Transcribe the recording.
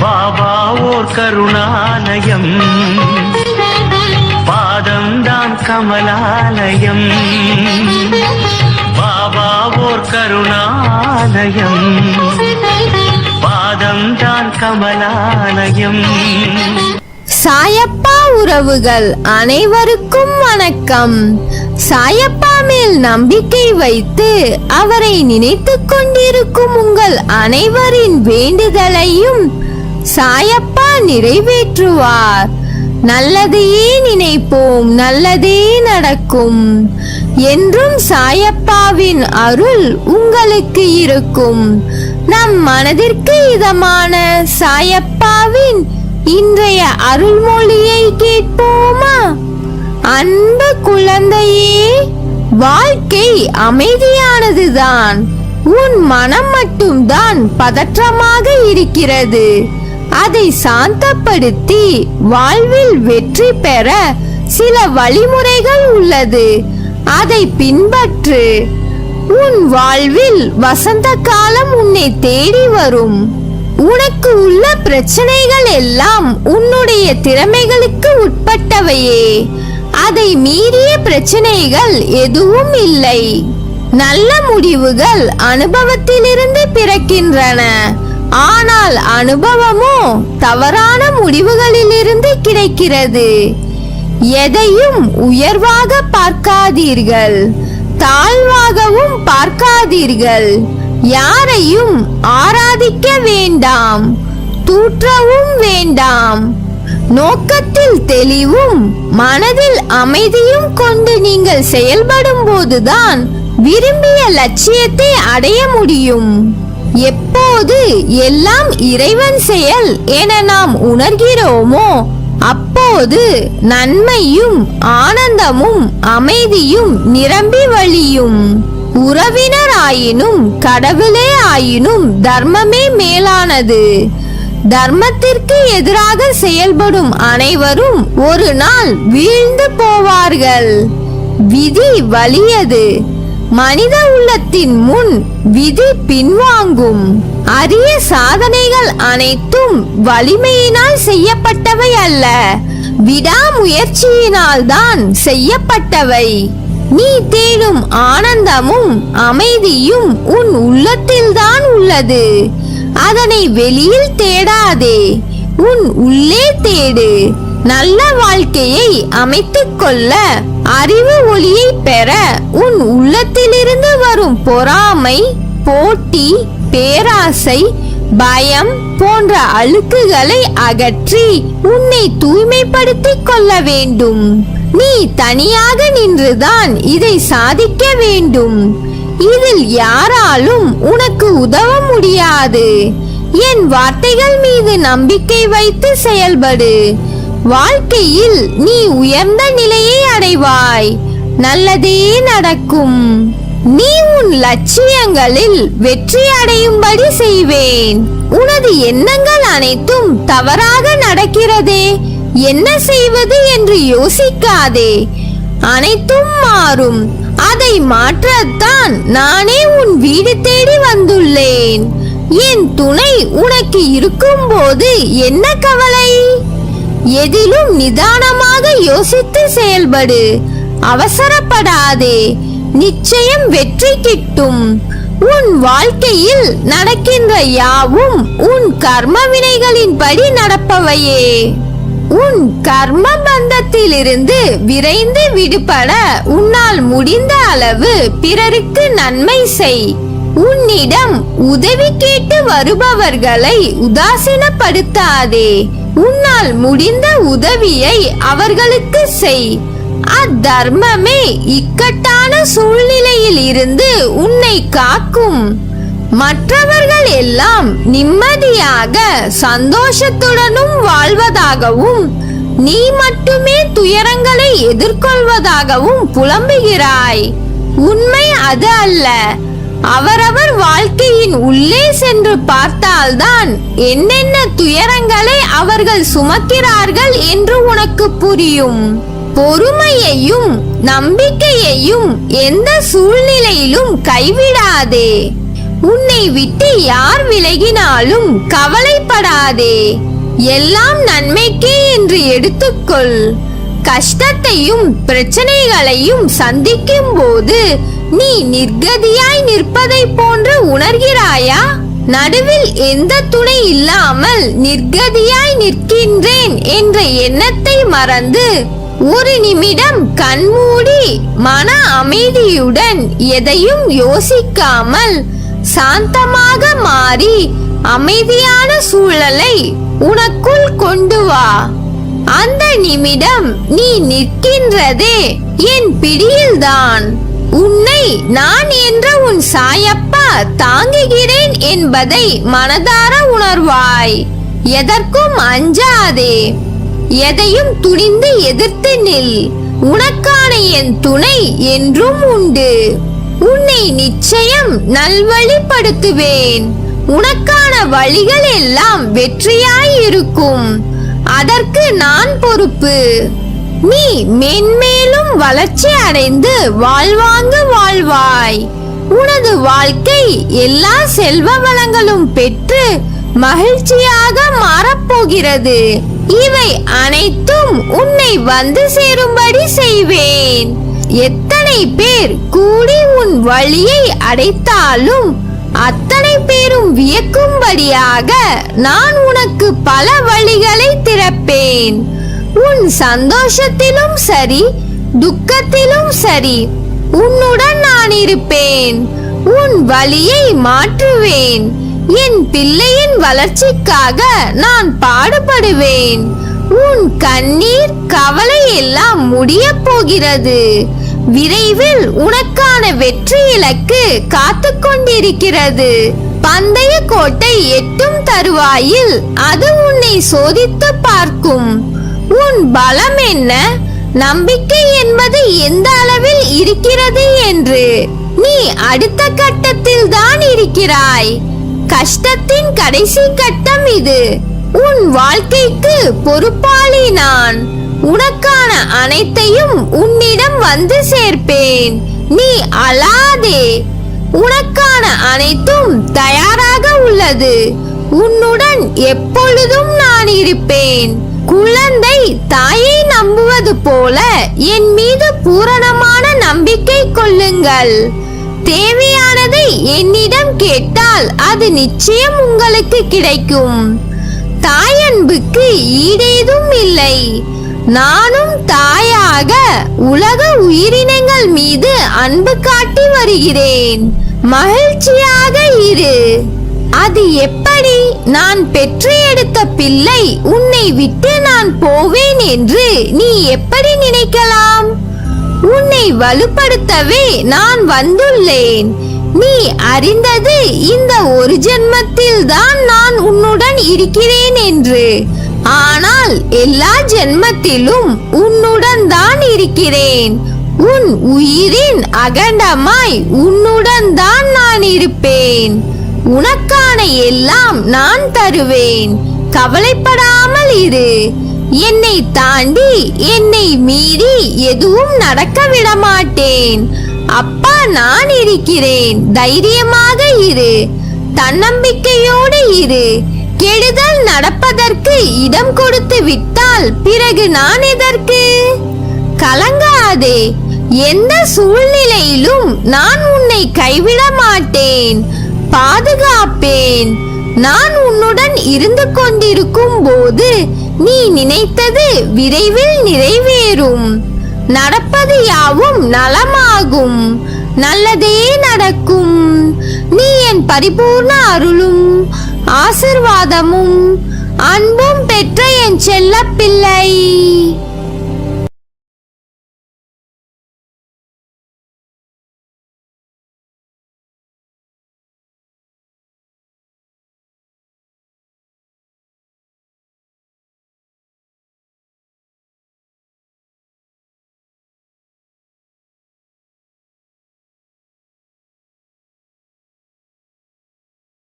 பாபா ஓர் கருணாலயம், பாதம்தான் கமலாலயம். பாபா ஓர் கருணாலயம், பாதம்தான் கமலாலயம். சாயப்பா உறவுகள் அனைவருக்கும் வணக்கம். சாயப்பா மேல் நம்பிக்கை வைத்து அவரை நினைத்துக் கொண்டிருக்கும் உங்கள் அனைவரின் வேண்டுதலையும் சாயப்பா நிறைவேற்றுவார். நல்லதையே நினைப்போம், நல்லதே நடக்கும். என்றும் சாயப்பாவின் அருள் உங்களுக்கு இருக்கும். நம் மனதிற்கு இதமான சாயப்பாவின் இன்றைய அருள்மொழியை கேட்போமா? அன்பு குழந்தையே, வாழ்க்கை அமைதியானதுதான். உன் மனம் மட்டும்தான் பதற்றமாக இருக்கிறது. அதை சாந்தப்படுத்தி வாழ்வில் வெற்றி பெற சில வழிமுறைகள் உள்ளது. அதை பின்பற்று. உன் வாழ்வில் வசந்த காலம் உன்னை தேடி வரும். உனக்கு உள்ள பிரச்சனைகள் எல்லாம் உன்னுடைய திறமைகளுக்கு உட்பட்டவையே. அதை மீறிய பிரச்சனைகள் எதுவும் இல்லை. நல்ல முடிவுகள் அனுபவத்திலிருந்து பிறக்கின்றன. ஆனால் அனுபவமோ தவறான முடிவுகளிலிருந்து கிடைக்கிறது. எதையும் உயர்வாக பார்க்காதீர்கள், தாழ்வாகவும் பார்க்காதீர்கள். யாரையும் ஆராதிக்க வேண்டாம், தூற்றவும் வேண்டாம். நோக்கத்தில் தெளிவும் மனதில் அமைதியும் கொண்டு நீங்கள் செயல்படும் போதுதான் விரும்பிய லட்சியத்தை அடைய முடியும். எப்போது எல்லாம் இறைவன் செயல் என நாம் உணர்கிறோமோ அப்போது நன்மையும் ஆனந்தமும் அமைதியும் நிரம்பி வழியும். உறவினர் ஆயினும் கடவுளே ஆயினும் தர்மமே மேலானது. தர்மத்திற்கு எதிராக செயல்படும் அனைவரும் ஒரு நாள் வீழ்ந்து போவார்கள். விதி வலியது. மனித உள்ளத்தின் முன் விதி பின்வாங்கும். அரிய சாதனைகள் அனைத்தும் வலிமையினால் செய்யப்பட்டவை அல்ல, விடாமுயற்சியினால் தான் செய்யப்பட்டவை. நீ தேடும் ஆனந்தமும் அமைதியும் உன் உள்ளத்தில்தான் உள்ளது. அதனை வெளியில் தேடாதே, உன் உள்ளே தேடு. நல்ல வாழ்க்கையை அமைத்துக் கொள்ள அறிவு ஒளியை பெற உன் உள்ளத்திலிருந்து வரும் பொறாமை, போட்டி, பேராசை, பயம் போன்ற அழுக்குகளை அகற்றி உன்னை தூய்மைப்படுத்திக் கொள்ள வேண்டும். நீ தனியாக நின்றுதான் இதை சாதிக்க வேண்டும். இதில் யாராலும் உனக்கு உதவ முடியாது. என் வார்த்தைகள் மீது நம்பிக்கை வைத்து செயல்படு. வாழ்க்கையில் நீ உயர்ந்த நிலையை அடைவாய். நல்லதே நடக்கும். நீ உன் லட்சியங்களில் வெற்றி அடையும்படி செய்வேன். உனது எண்ணங்கள் அனைத்தும் தவறாக நடக்கிறதே, என்ன செய்வது என்று யோசிக்காதே. அனைத்தும் மாறும். அதை மாற்றத்தான் நானே உன் வீடு தேடி வந்துள்ளேன். என் துணை உனக்கு இருக்கும் போது என்ன கவலை? எதிலும் நிதானமாக யோசித்து செயல்படு. அவசரப்படாதே. நிச்சயம் வெற்றி கிட்டும். உன் வாழ்க்கையில் நடக்கின்ற யாவும் உன் கர்ம வினைகளின்படி நடப்பவையே. உன் கர்ம பந்தத்திலிருந்து விரைந்து விடுபட உன்னால் முடிந்த அளவு பிறருக்கு நன்மை செய். உன்னிடம் உதவி கேட்டு வருபவர்களை உதாசீனப்படுத்தாதே. உன்னால் முடிந்த உதவியை அவர்களுக்கு செய். அத்தர்மமே இக்கட்டான சூழ்நிலையில் இருந்து உன்னை காக்கும். மற்றவர்கள் எல்லாம் நிம்மதியாக சந்தோஷத்துடனும் வாழ்வதாகவும் நீ மட்டுமே துயரங்களை எதிர்கொள்வதாகவும் புலம்புகிறாய். உண்மை அது அல்ல. அவரவர் வாழ்க்கையின் உள்ளே சென்று பார்த்தால்தான் என்னென்ன துயரங்களை அவர்கள் சுமக்கிறார்கள் என்று உனக்கு புரியும். பொறுமையையும் நம்பிக்கையையும் எந்த சூழ்நிலையிலும் கைவிடாதே. உன்னை விட்டு யார் விலகினாலும் கவலைப்படாதே. எல்லாம் நன்மைக்கே என்று எடுத்துக்கொள். கஷ்டத்தையும் பிரச்சனைகளையும் சந்திக்கும் போது நீ நிர்கதியாய் நிற்பதை போன்று உணர்கிறாயா? நடுவில் எந்த துணை இல்லாமல் நிர்கதியாய் நிற்கின்றேன் என்ற எண்ணத்தை மறந்து ஒரு நிமிடம் கண்மூடி மன அமைதியுடன் எதையும் யோசிக்காமல் சாந்தமாக மாறி அமைதியான சூழலை உனக்குள் கொண்டு வா. அந்த நிமிடம் நீ நிற்கின்றதே என் பிடியில்தான். உன்னை நான் என்ற உன் சாயப்பா தாங்குகிறேன் என்பதை மனதார உணர்வாய். எதற்கும் அஞ்சாதே. எதையும் துணிந்து எதிர்த்து நில். உனக்கான என் துணை என்றும் உண்டு. உன்னை நிச்சயம் நல்வழிப்படுத்துவேன். உனக்கான வழிகள் எல்லாம் வெற்றியாய் இருக்கும். அதற்கு நான் பொறுப்பு. நீ மென்மேலும் வளர்ச்சி அடைந்து வாழ்வாங்கு வாழ்வாய். உனது வாழ்க்கை எல்லா செல்வ வளங்களும் பெற்று மகிழ்ச்சியாக மாறப்போகிறது. இவை அனைத்தும் உன்னை வந்து சேரும்படி செய்வேன். எத்தனை பேர் கூடி உன் வழியை அடைத்தாலும் அத்தனை பேரும் வியக்கும்படியாக நான் உனக்கு பல வழிகளை திறப்பேன். உன் சந்தோஷத்திலும் சரி துக்கத்திலும் சரி உன்னுடன் நான் இருப்பேன். உன் வழியை மாற்றுவேன். என் பிள்ளையின் வளர்ச்சிக்காக நான் பாடுபடுவேன். உன் கண்ணீர் கவலை எல்லாம் முடிய போகிறது. விரைவில் உனக்கான வெற்றி இலக்கு காத்து கொண்டிருக்கிறது. பந்தய கோட்டை எட்டும் தருவாயில் அது உன்னை சோதித்து பார்க்கும். உன் பலம் என்ன, நம்பிக்கை என்பது எந்த அளவில் இருக்கிறது என்று நீ அடுத்த கட்டத்தில் தான் இருக்கிறாய். கஷ்டத்தின் கடைசி கட்டம் இது. உன் வாழ்க்கைக்கு பொறுப்பாளி நான். உனக்கான அனைத்தையும் உன்னிடம் வந்து சேர்ப்பேன். நீ அழாதே. உனக்கான அனைத்தும் தயாராக உள்ளது. உன்னுடன் எப்பொழுதும் நான் இருப்பேன். குழந்தை தாயை நம்புவது போல என் மீது பூரணமான நம்பிக்கை கொள்ளுங்கள். தேவையானதை என்னிடம் கேட்டால் அது நிச்சயம் உங்களுக்கு கிடைக்கும். தாயன்புக்கு ஈடேதும் இல்லை. நானும் தாயாக உலக உயிரினங்கள் மீது அன்பு காட்டி வருகிறேன். மகிழ்ச்சியாக இரு. அது எப்படி? நான் பெற்று எடுத்த பிள்ளை உன்னை விட்டு நான் போவேன் என்று நீ எப்படி நினைக்கலாம்? உன்னை வலுப்படுத்தவே நான் வந்துள்ளேன். நீ அறிந்தது இந்த ஒரு ஜென்மத்தில் தான் நான் உன்னுடன் இருக்கிறேன் என்று. ஆனால் எல்லா ஜென்மத்திலும் உன்னுடன் தான் இருக்கிறேன். உன் உயிரின் அகண்டமாய் உன்னுடன் தான் நான் இருப்பேன். உனக்கான எல்லாம் நான் தருவேன். கவலைப்படாமல் இரு. என்னை தாண்டி என்னை மீறி எதுவும் நடக்க விட மாட்டேன். அப்பா நான் இருக்கிறேன். தைரியமாக இரு. தன்னம்பிக்கையோடு இரு. கெடுதல் நடப்பதற்கு இடம் கொடுத்து விட்டால் பிறகு நான் எதற்கு? கலங்காதே. எந்த சூழ்நிலையிலும் நான் உன்னை கைவிட மாட்டேன். பாதுகாப்பேன். நான் உன்னுடன் இருந்து கொண்டிருக்கும் போது நீ நினைத்தது விரைவில் நிறைவேறும். நடப்பது யாவும் நலமாகும். நல்லதே நடக்கும். நீ என் பரிபூர்ண அருளும் ஆசிர்வாதமும் அன்பும் பெற்ற என் செல்ல பிள்ளை.